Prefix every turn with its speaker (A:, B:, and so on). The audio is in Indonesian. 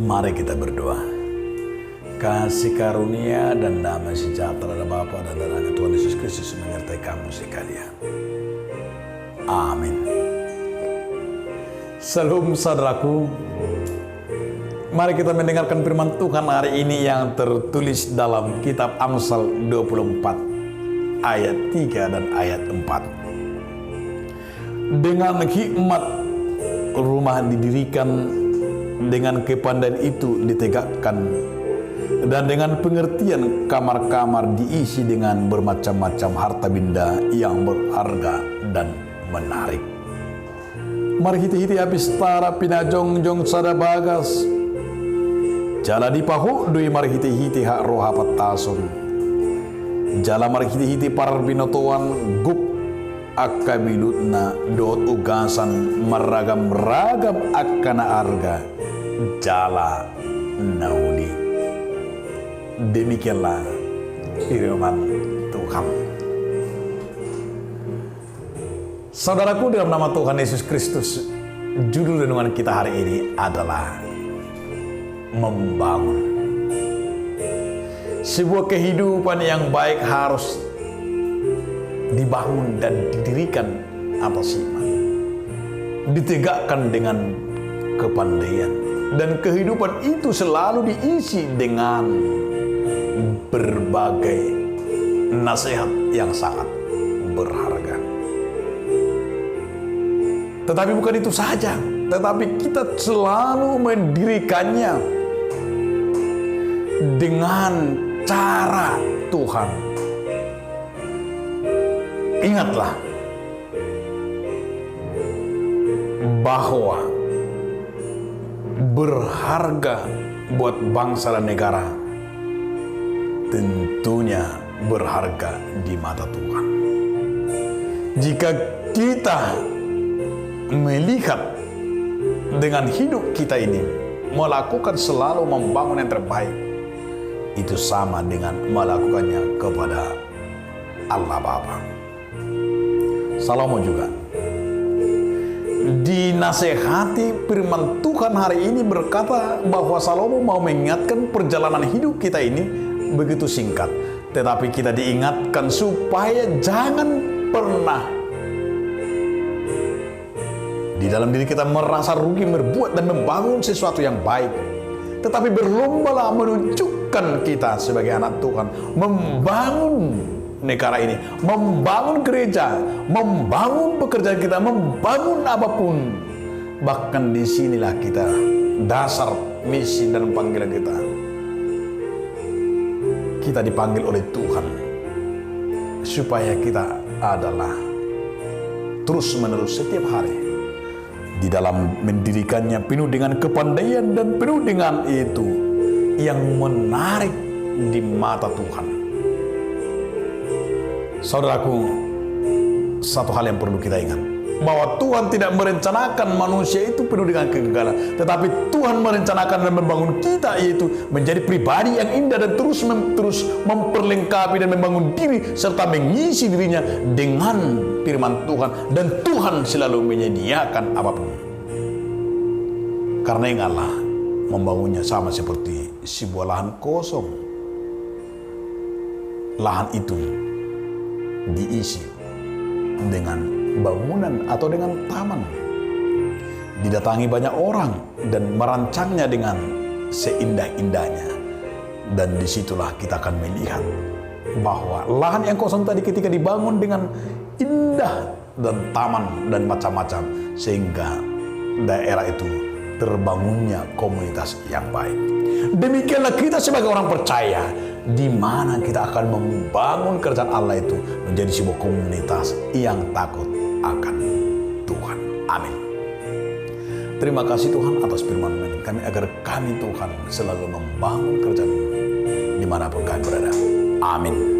A: Mari kita berdoa. Kasih karunia dan damai sejahtera dari Bapa dan dari Anak Tuhan Yesus Kristus menyertai kamu sekalian. Amin. Salam saudaraku. Mari kita mendengarkan firman Tuhan hari ini yang tertulis dalam kitab Amsal 24 ayat 3 dan ayat 4. Dengan hikmat rumah didirikan, dengan kepandaian itu ditegakkan, dan dengan pengertian kamar-kamar diisi dengan bermacam-macam harta benda yang berharga dan menarik. Mari hiti-hiti habis tara pinajongjong sada bagas. Jala di pahu dui mari hiti-hiti hak roha patasun. Jala mari hiti-hiti par binotoan gup akabilutna dot ugasan meragam-ragam akana arga jala naudi. Demikianlah firman Tuhan. Saudaraku, dalam nama Tuhan Yesus Kristus, judul renungan kita hari ini adalah membangun. Sebuah kehidupan yang baik harus dibangun dan didirikan atas iman, ditegakkan dengan kepandaian, dan kehidupan itu selalu diisi dengan berbagai nasihat yang sangat berharga. Tetapi bukan itu saja, tetapi kita selalu mendirikannya dengan cara Tuhan. Ingatlah bahwa berharga buat bangsa dan negara tentunya berharga di mata Tuhan. Jika kita melihat dengan hidup kita ini melakukan selalu membangun yang terbaik, itu sama dengan melakukannya kepada Allah Bapa. Salomo juga dinasehati firman Tuhan hari ini berkata bahwa Salomo mau mengingatkan perjalanan hidup kita ini begitu singkat, tetapi kita diingatkan supaya jangan pernah di dalam diri kita merasa rugi berbuat dan membangun sesuatu yang baik, tetapi berlombalah menunjukkan kita sebagai anak Tuhan membangun negara ini, membangun gereja, membangun pekerjaan kita, membangun apapun. Bahkan disinilah kita dasar misi dan panggilan kita. Kita dipanggil oleh Tuhan supaya kita adalah terus-menerus setiap hari di dalam mendirikannya penuh dengan kepandaian dan penuh dengan itu yang menarik di mata Tuhan. Saudaraku, satu hal yang perlu kita ingat, bahwa Tuhan tidak merencanakan manusia itu penuh dengan kegagalan, tetapi Tuhan merencanakan dan membangun kita yaitu menjadi pribadi yang indah dan terus memperlengkapi dan membangun diri serta mengisi dirinya dengan firman Tuhan, dan Tuhan selalu menyediakan apapun. Karena ingatlah, membangunnya sama seperti sebuah lahan kosong. Lahan itu diisi dengan bangunan atau dengan taman, didatangi banyak orang dan merancangnya dengan seindah-indahnya, dan disitulah kita akan melihat bahwa lahan yang kosong tadi ketika dibangun dengan indah dan taman dan macam-macam, sehingga daerah itu terbangunnya komunitas yang baik. Demikianlah kita sebagai orang percaya, di mana kita akan membangun kerajaan Allah itu menjadi sebuah komunitas yang takut akan Tuhan. Amin. Terima kasih Tuhan atas firman kami, agar kami Tuhan selalu membangun kerajaan dimanapun kami berada. Amin.